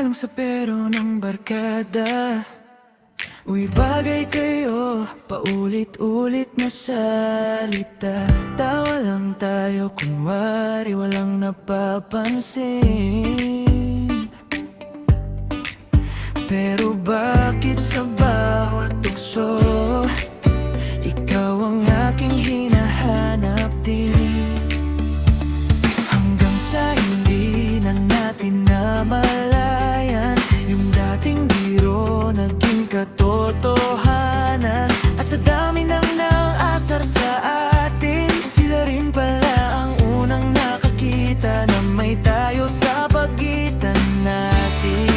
lang sa pero ng barkada. Uy, bagay kayo, paulit-ulit na salita. Tawa lang tayo, kunwari walang napapansin. Pero bakit sa bawat tukso ikaw ang aking hinahanap din? Hanggang sa hindi na natin namalayan, yung dating biro naging katotohanan. At sa dami ng nang-asar sa atin, sila rin pala ang unang nakakita na may tayo sa pagitan natin.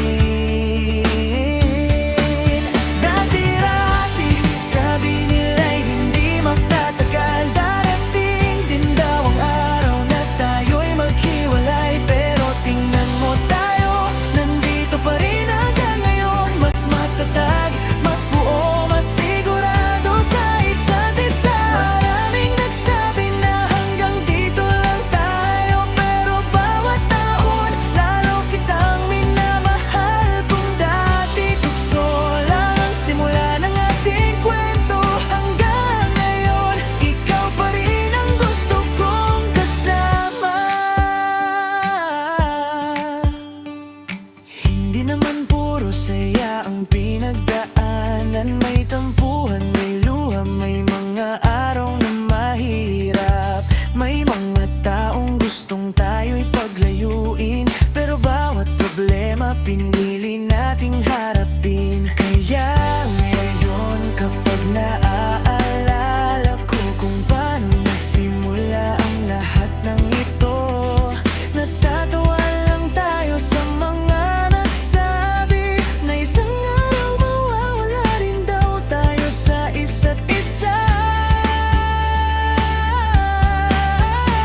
Dati-rati, sabi nila'y hindi magtatagal. Darating din daw ang araw na tayo'y maghiwalay. Pero tingnan mo tayo, nandito pa rin hanggang ngayon. Mas matatag, mas buo, mas sigurado sa isa't isa. Maraming nagsabi na hanggang dito lang tayo, pero bawat taon lalo kitang minamahal. Kung dati tukso lang ang simula ng ating kwento, hanggang ngayon ikaw pa rin ang gusto kong kasama. Hindi naman puro saya ang pinagdaanan. May tampuhan, may luha, may mga araw na mahirap. May mga taong gustong tayo'y paglayuin, pero bawat problema pinili nating harapin. Kaya ngayon kapag naaalala ko kung paano nagsimula ang lahat ng ito, natatawa lang tayo sa mga nagsabi na isang araw mawawala rin daw tayo sa isa't isa.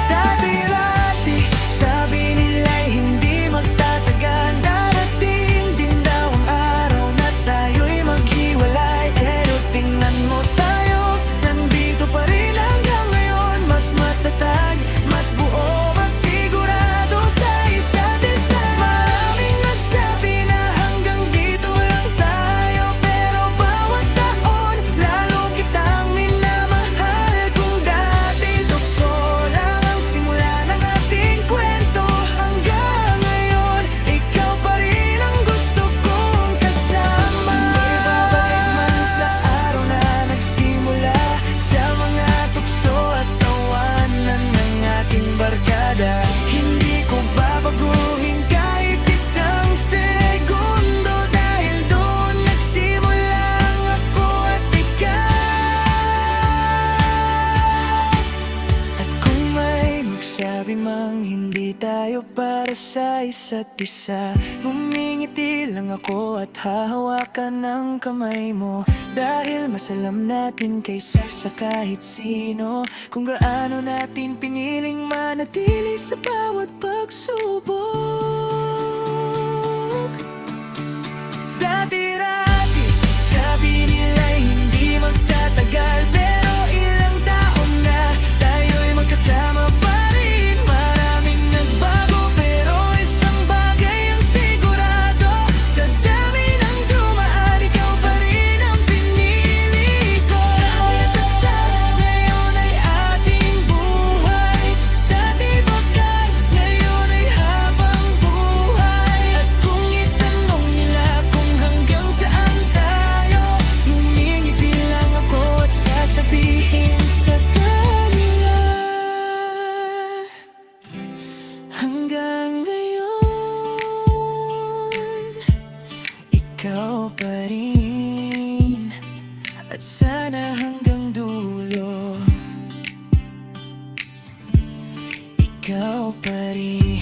Dati-rati, sabi nila'y hindi magtatagal. Darating din daw ang araw na tayo'y maghiwalay. Pero tingnan mo tayo, nandito pa rin hanggang ngayon. Mas matatag, mas buo, mas sigurado sa isa't isa. Maraming nagsabi na hanggang dito lang tayo, pero bawat taon lalo kitang minamahal. Kung dati tukso lang ang simula ng ating kwento, hanggang ngayon ikaw pa rin ang gusto kong kasama. Hindi babalik man sa araw na nagsimula, sa mga tukso at tawanan ng ating barkada. Hindi ko babaguhin kahit isang segundo, dahil doon nagsimula ang ako at ikaw. At kung may magsabi mang hindi tayo para sa isa't isa, ngumingiti lang ako at hahawakan ng kamay mo. Dahil mas alam natin kaysa sa kahit sino kung gaano natin piniling manatili sa bawat pagsubok. Dati-rati, sabi nila'y hindi magtatagal, pero ilang taon na tayo'y magkasama pa rin. Maraming nagbago, pero isang bagay ang sigurado. Sa dami ng dumaan, ikaw pa rin ang pinili ko. Kahit at sana ngayon ay ating buhay, dati bakal, ngayon ay habang buhay. At kung itanong nila kung hanggang saan tayo, ngumingiti lang ako at sasabihin sa kanila, hanggang ngayon ikaw pa rin. At sana hanggang dulo ikaw pa rin.